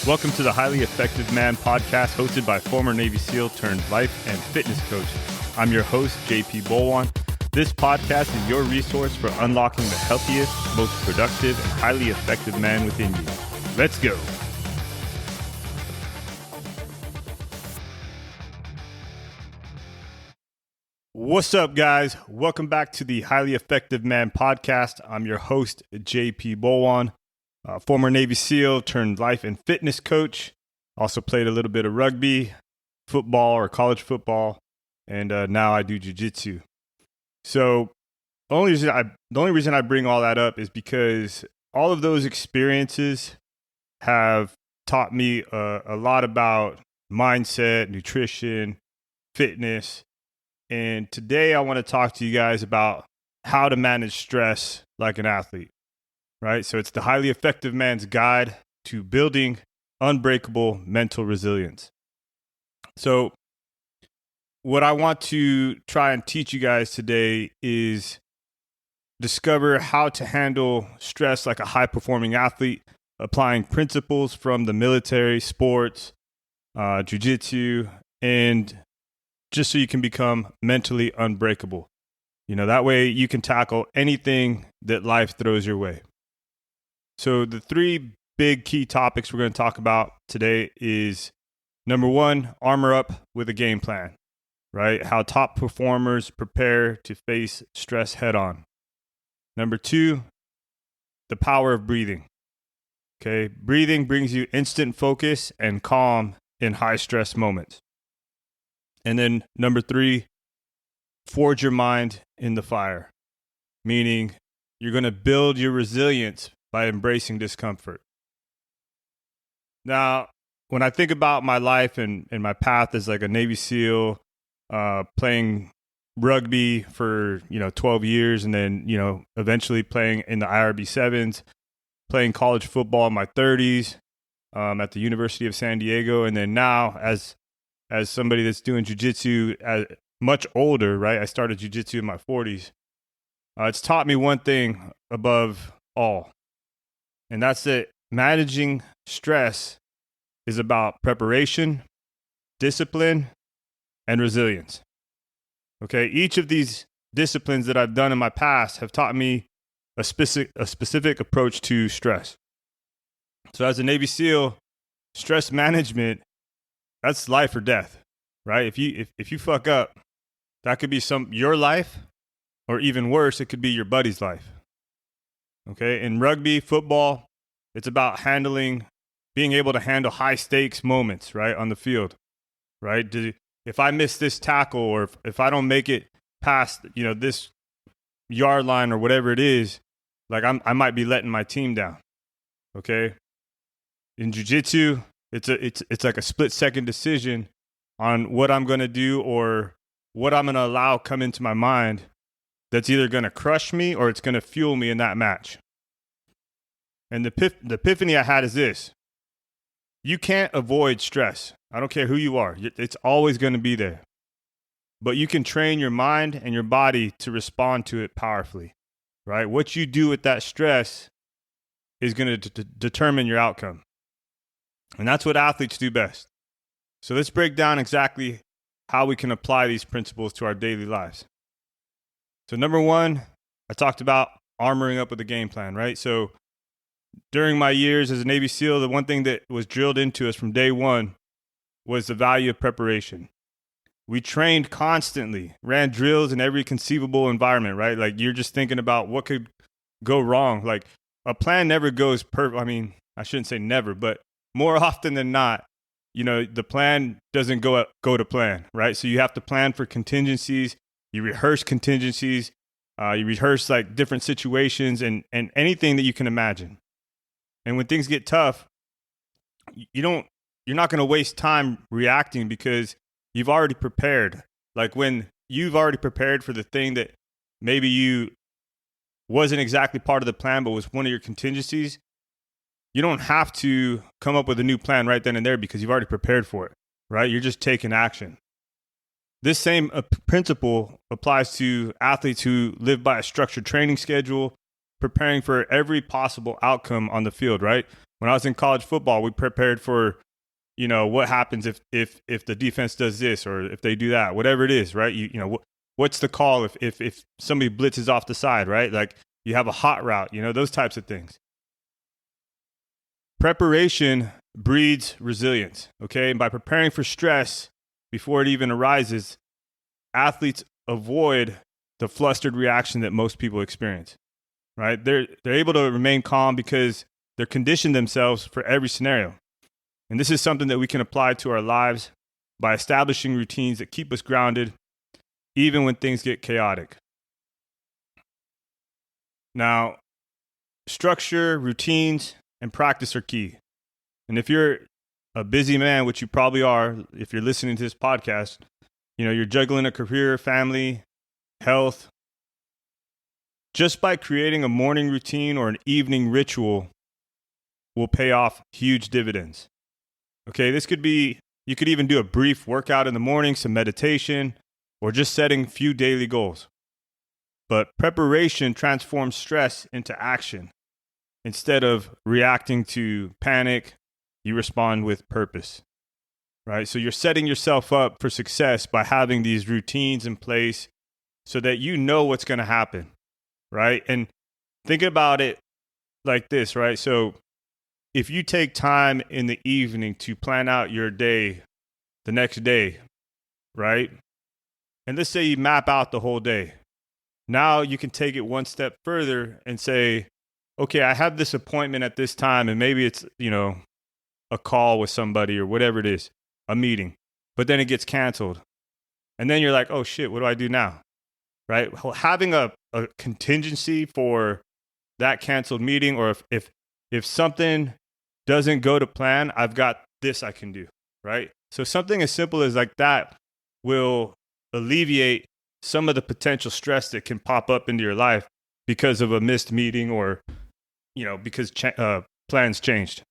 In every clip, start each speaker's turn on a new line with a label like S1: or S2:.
S1: Welcome to the Highly Effective Man podcast, hosted by former Navy SEAL turned life and fitness coach. I'm your host, JP Bolwahnn. This podcast is your resource for unlocking the healthiest, most productive, and highly effective man within you. Let's go. What's up, guys? Welcome back to the Highly Effective Man podcast. I'm your host, JP Bolwahnn. Former Navy SEAL turned life and fitness coach. Also played a little bit of rugby, football or college football, and now I do jiu-jitsu. So the only reason I bring all that up is because all of those experiences have taught me a lot about mindset, nutrition, fitness. And today I want to talk to you guys about how to manage stress like an athlete. Right? So it's the Highly Effective Man's Guide to Building Unbreakable Mental Resilience. So what I want to try and teach you guys today is discover how to handle stress like a high-performing athlete, applying principles from the military, sports, jiu-jitsu, and just so you can become mentally unbreakable. That way you can tackle anything that life throws your way. So the three big key topics we're going to talk about today is, number one, armor up with a game plan, right? How top performers prepare to face stress head on. Number two, the power of breathing. Okay, breathing brings you instant focus and calm in high stress moments. And then number three, forge your mind in the fire, meaning you're going to build your resilience by embracing discomfort. Now, when I think about my life and my path as like a Navy SEAL, playing rugby for 12 years, and then eventually playing in the IRB sevens, playing college football in my 30s at the University of San Diego, and then now as somebody that's doing jiu-jitsu much older, right? I started jiu-jitsu in my 40s. It's taught me one thing above all. And that's that managing stress is about preparation, discipline, and resilience. Okay, each of these disciplines that I've done in my past have taught me a specific approach to stress. So as a Navy SEAL, stress management, that's life or death, right? If you fuck up, that could be your life, or even worse, it could be your buddy's life. Okay, in rugby, football, it's about being able to handle high stakes moments, right, on the field, right? If I miss this tackle, or if I don't make it past, this yard line or whatever it is, like I might be letting my team down. Okay, in jiu-jitsu, it's like a split-second decision on what I'm going to do or what I'm going to allow come into my mind that's either going to crush me or it's going to fuel me in that match. And the epiphany I had is this: you can't avoid stress. I don't care who you are. It's always going to be there. But you can train your mind and your body to respond to it powerfully, right? What you do with that stress is going to determine your outcome. And that's what athletes do best. So let's break down exactly how we can apply these principles to our daily lives. So number one, I talked about armoring up with a game plan, right? So during my years as a Navy SEAL, the one thing that was drilled into us from day one was the value of preparation. We trained constantly, ran drills in every conceivable environment, right? Like you're just thinking about what could go wrong. Like a plan never goes perfect. I mean, I shouldn't say never, but more often than not, the plan doesn't go to plan, right? So you have to plan for contingencies. You rehearse contingencies. You rehearse like different situations and anything that you can imagine. And when things get tough, you're not going to waste time reacting because you've already prepared. Like when you've already prepared for the thing that maybe you wasn't exactly part of the plan, but was one of your contingencies, you don't have to come up with a new plan right then and there because you've already prepared for it, right? You're just taking action. This same principle applies to athletes who live by a structured training schedule, preparing for every possible outcome on the field, right? When I was in college football, we prepared for, what happens if the defense does this or if they do that, whatever it is, right? What's the call if somebody blitzes off the side, right? Like you have a hot route, those types of things. Preparation breeds resilience, okay? And by preparing for stress before it even arises, athletes avoid the flustered reaction that most people experience, right? They're able to remain calm because they're conditioned themselves for every scenario. And this is something that we can apply to our lives by establishing routines that keep us grounded even when things get chaotic. Now, structure, routines, and practice are key. And if you're a busy man, which you probably are, if you're listening to this podcast, you're juggling a career, family, health. Just by creating a morning routine or an evening ritual will pay off huge dividends. Okay, you could even do a brief workout in the morning, some meditation, or just setting few daily goals. But preparation transforms stress into action. Instead of reacting to panic, you respond with purpose, right? So you're setting yourself up for success by having these routines in place so that you know what's going to happen, right? And think about it like this, right? So if you take time in the evening to plan out your day the next day, right? And let's say you map out the whole day. Now you can take it one step further and say, okay, I have this appointment at this time, and maybe it's, a call with somebody or whatever it is, a meeting, but then it gets canceled. And then you're like, oh shit, what do I do now? Right? Well, having a contingency for that canceled meeting, or if something doesn't go to plan, I've got this I can do, right? So something as simple as like that will alleviate some of the potential stress that can pop up into your life because of a missed meeting or because plans changed.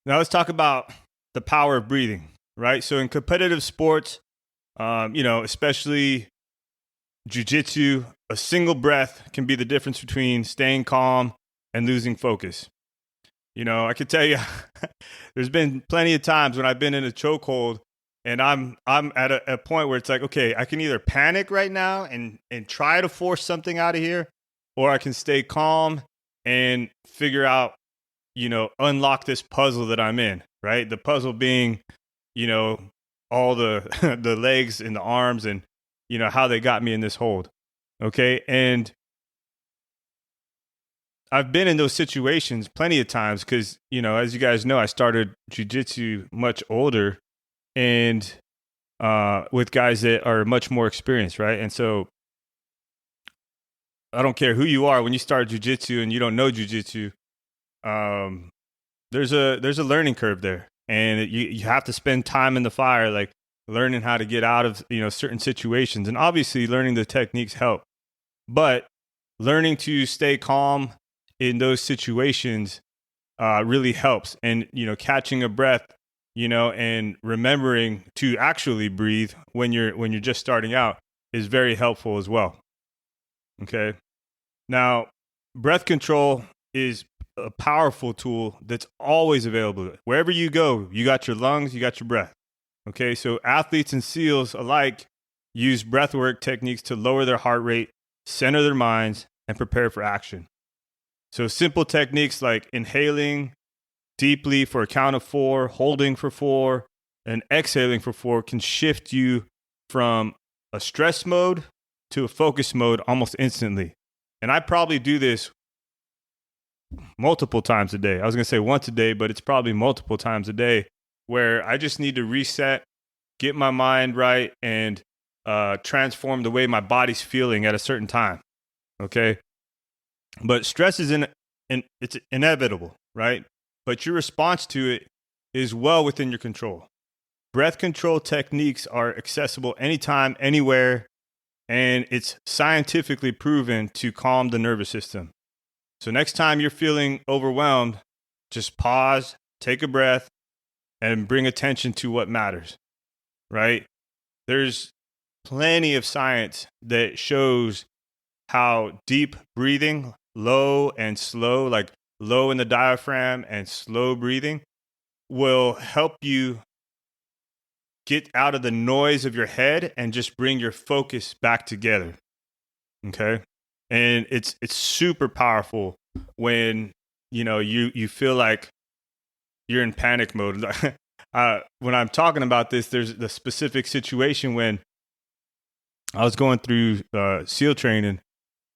S1: Now let's talk about the power of breathing, right? So in competitive sports, especially jiu-jitsu, a single breath can be the difference between staying calm and losing focus. I could tell you, there's been plenty of times when I've been in a chokehold and I'm at a point where it's like, okay, I can either panic right now and try to force something out of here, or I can stay calm and figure out, unlock this puzzle that I'm in, right? The puzzle being, all the the legs and the arms and, how they got me in this hold. Okay. And I've been in those situations plenty of times because, as you guys know, I started jiu-jitsu much older and with guys that are much more experienced, right? And so I don't care who you are when you start jiu-jitsu and you don't know jiu-jitsu, there's a learning curve there, and you have to spend time in the fire, like learning how to get out of certain situations, and obviously learning the techniques help, but learning to stay calm in those situations really helps, and catching a breath, and remembering to actually breathe when you're just starting out is very helpful as well. Okay. Now, breath control is a powerful tool that's always available. Wherever you go, you got your lungs, you got your breath. Okay, so athletes and SEALs alike use breathwork techniques to lower their heart rate, center their minds, and prepare for action. So simple techniques like inhaling deeply for a count of 4, holding for 4, and exhaling for 4 can shift you from a stress mode to a focus mode almost instantly. And I probably do this multiple times a day. I was going to say once a day, but it's probably multiple times a day where I just need to reset, get my mind right, and transform the way my body's feeling at a certain time. Okay. But stress is it's inevitable, right? But your response to it is well within your control. Breath control techniques are accessible anytime, anywhere, and it's scientifically proven to calm the nervous system. So next time you're feeling overwhelmed, just pause, take a breath, and bring attention to what matters, right? There's plenty of science that shows how deep breathing, low and slow, like low in the diaphragm and slow breathing will help you get out of the noise of your head and just bring your focus back together. Okay. And it's super powerful when, you feel like you're in panic mode. When I'm talking about this, there's the specific situation when I was going through SEAL training,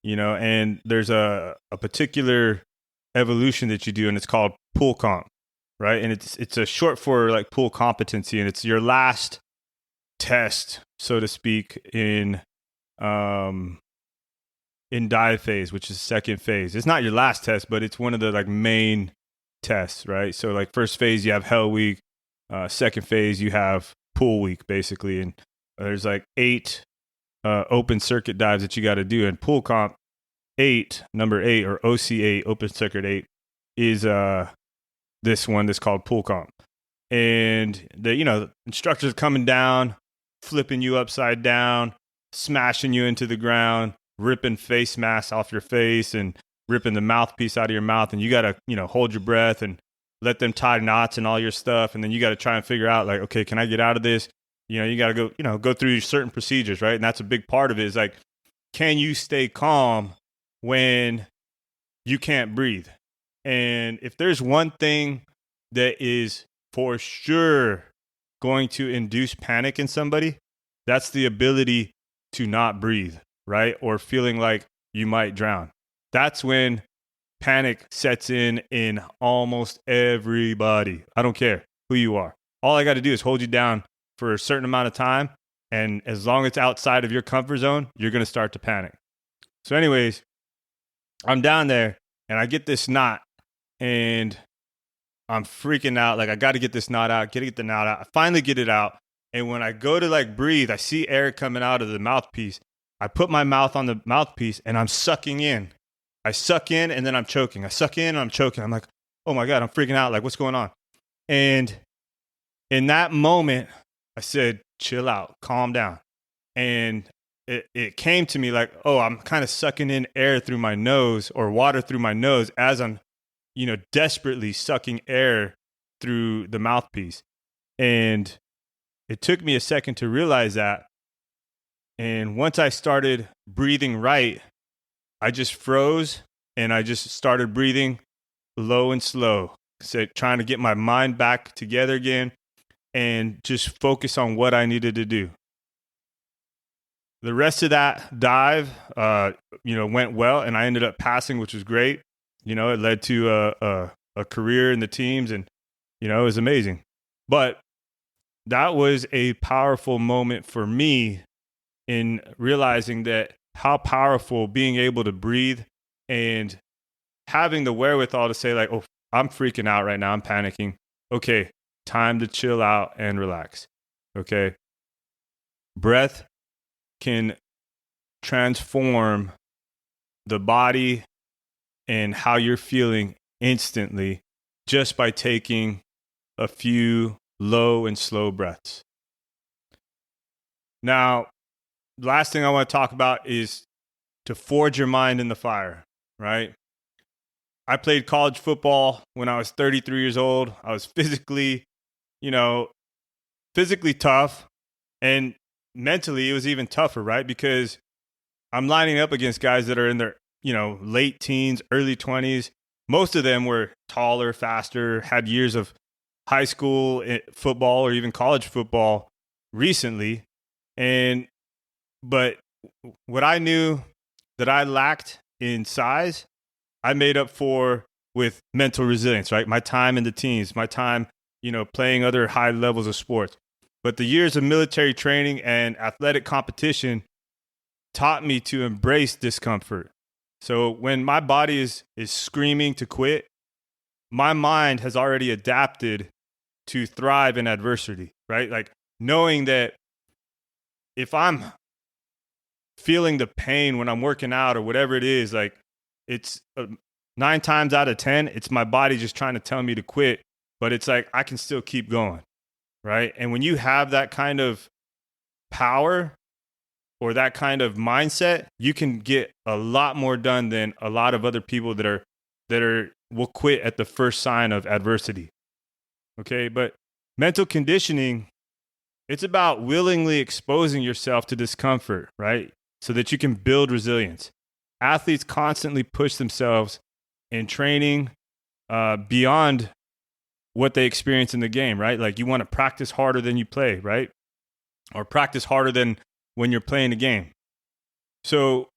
S1: and there's a particular evolution that you do, and it's called pool comp, right? And it's a short for like pool competency, and it's your last test, so to speak, in dive phase, which is second phase. It's not your last test, but it's one of the like main tests, right? So like first phase, you have Hell Week. Second phase, you have Pool Week, basically. And there's like 8 open circuit dives that you got to do. And Pool Comp 8, number 8, or OC8, Open Circuit 8, is this one that's called Pool Comp. And the instructor's coming down, flipping you upside down, smashing you into the ground, ripping face masks off your face and ripping the mouthpiece out of your mouth. And you got to, hold your breath and let them tie knots and all your stuff. And then you got to try and figure out like, okay, can I get out of this? You got to go through certain procedures, right? And that's a big part of it is like, can you stay calm when you can't breathe? And if there's one thing that is for sure going to induce panic in somebody, that's the ability to not breathe, right? Or feeling like you might drown. That's when panic sets in almost everybody. I don't care who you are. All I got to do is hold you down for a certain amount of time. And as long as it's outside of your comfort zone, you're going to start to panic. So anyways, I'm down there and I get this knot and I'm freaking out. Like I got to get this knot out, get the knot out. I finally get it out. And when I go to like breathe, I see air coming out of the mouthpiece. I put my mouth on the mouthpiece and I'm sucking in. I suck in and then I'm choking. I suck in and I'm choking. I'm like, oh my God, I'm freaking out. Like, what's going on? And in that moment, I said, chill out, calm down. And it came to me like, oh, I'm kind of sucking in air through my nose or water through my nose as I'm, desperately sucking air through the mouthpiece. And it took me a second to realize that. And once I started breathing right, I just froze and I just started breathing low and slow. So trying to get my mind back together again and just focus on what I needed to do. The rest of that dive, went well, and I ended up passing, which was great. It led to a career in the teams, and it was amazing. But that was a powerful moment for me in realizing that how powerful being able to breathe and having the wherewithal to say like, oh, I'm freaking out right now. I'm panicking. Okay, time to chill out and relax. Okay. Breath can transform the body and how you're feeling instantly just by taking a few low and slow breaths. Now, last thing I want to talk about is to forge your mind in the fire, right? I played college football when I was 33 years old. I was physically tough, and mentally it was even tougher, right? Because I'm lining up against guys that are in their, late teens, early 20s. Most of them were taller, faster, had years of high school football or even college football recently. But what I knew that I lacked in size, I made up for with mental resilience, right? My time in the teams, my time, playing other high levels of sports. But the years of military training and athletic competition taught me to embrace discomfort. So when my body is screaming to quit, my mind has already adapted to thrive in adversity, right? Like knowing that if I'm feeling the pain when I'm working out or whatever it is, like it's 9 times out of 10, it's my body just trying to tell me to quit, but it's like, I can still keep going, right? And when you have that kind of power or that kind of mindset, you can get a lot more done than a lot of other people that are that will quit at the first sign of adversity. Okay, but mental conditioning, it's about willingly exposing yourself to discomfort, right? So that you can build resilience. Athletes constantly push themselves in training beyond what they experience in the game, right? Like you want to practice harder than you play, right? Or practice harder than when you're playing the game. So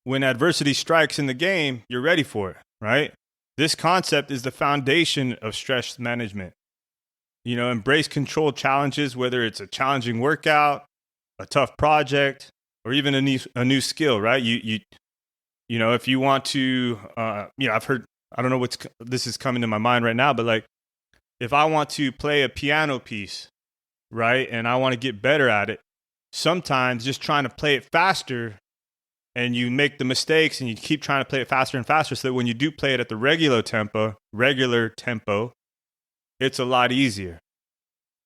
S1: when adversity strikes in the game, you're ready for it, right? This concept is the foundation of stress management. Embrace controlled challenges, whether it's a challenging workout, a tough project, or even a new skill, right? If you want to, I've heard, I don't know this is coming to my mind right now, but like, if I want to play a piano piece, right, and I want to get better at it, sometimes just trying to play it faster, and you make the mistakes and you keep trying to play it faster and faster, so that when you do play it at the regular tempo, it's a lot easier,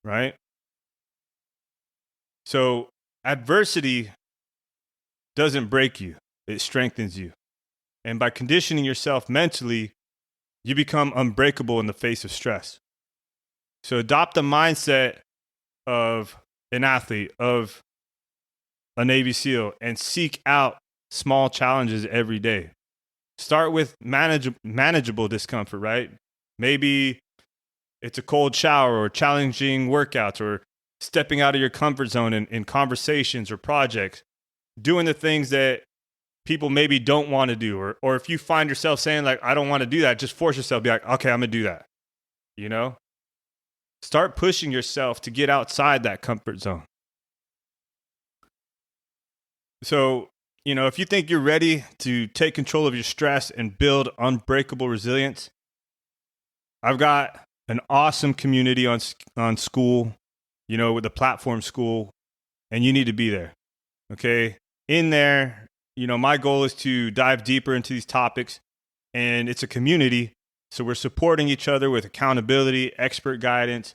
S1: right? So adversity doesn't break you, it strengthens you. And by conditioning yourself mentally, you become unbreakable in the face of stress. So adopt the mindset of an athlete, of a Navy SEAL, and seek out small challenges every day. Start with manageable discomfort, right? Maybe it's a cold shower or challenging workouts or stepping out of your comfort zone in conversations or projects, doing the things that people maybe don't want to do. Or if you find yourself saying like, I don't want to do that, just force yourself, be like, okay, I'm going to do that. Start pushing yourself to get outside that comfort zone. So, if you think you're ready to take control of your stress and build unbreakable resilience, I've got an awesome community on School, with the platform School, and you need to be there. Okay. In there, my goal is to dive deeper into these topics, and it's a community. So we're supporting each other with accountability, expert guidance.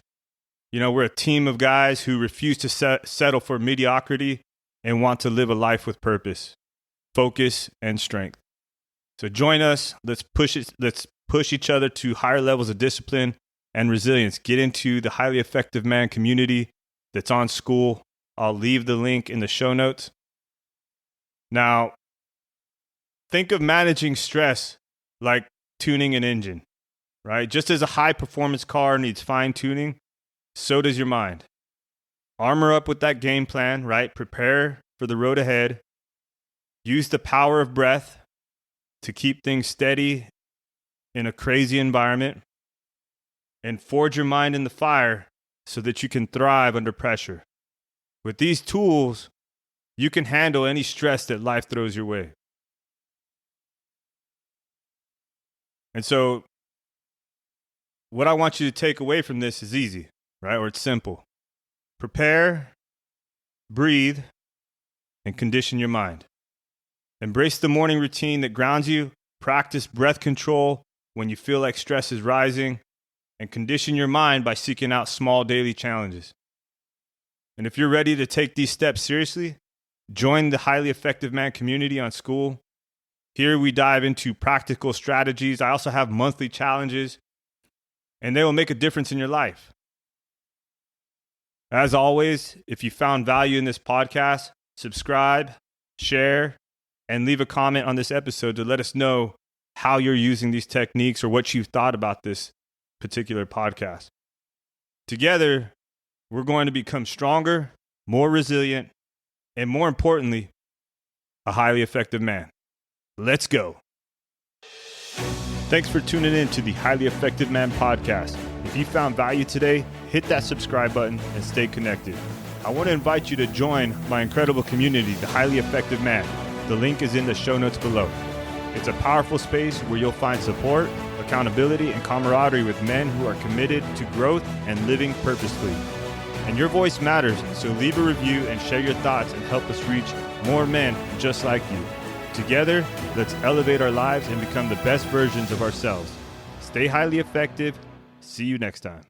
S1: We're a team of guys who refuse to settle for mediocrity and want to live a life with purpose, focus, and strength. So join us. Let's push each other to higher levels of discipline and resilience. Get into the Highly Effective Man community that's on School. I'll leave the link in the show notes. Now, think of managing stress like tuning an engine, right? Just as a high-performance car needs fine-tuning, so does your mind. Armor up with that game plan, right? Prepare for the road ahead. Use the power of breath to keep things steady in a crazy environment. And forge your mind in the fire so that you can thrive under pressure. With these tools, you can handle any stress that life throws your way. And so, what I want you to take away from this is easy, right? Or it's simple. Prepare, breathe, and condition your mind. Embrace the morning routine that grounds you. Practice breath control when you feel like stress is rising. And condition your mind by seeking out small daily challenges. And if you're ready to take these steps seriously, join the Highly Effective Man community on School. Here we dive into practical strategies. I also have monthly challenges, and they will make a difference in your life. As always, if you found value in this podcast, subscribe, share, and leave a comment on this episode to let us know how you're using these techniques or what you've thought about this particular podcast. Together, we're going to become stronger, more resilient, and more importantly, a highly effective man. Let's go. Thanks for tuning in to the Highly Effective Man podcast. If you found value today, hit that subscribe button and stay connected. I want to invite you to join my incredible community, the Highly Effective Man. The link is in the show notes below. It's a powerful space where you'll find support, accountability, and camaraderie with men who are committed to growth and living purposefully. And your voice matters, so leave a review and share your thoughts and help us reach more men just like you. Together, let's elevate our lives and become the best versions of ourselves. Stay highly effective. See you next time.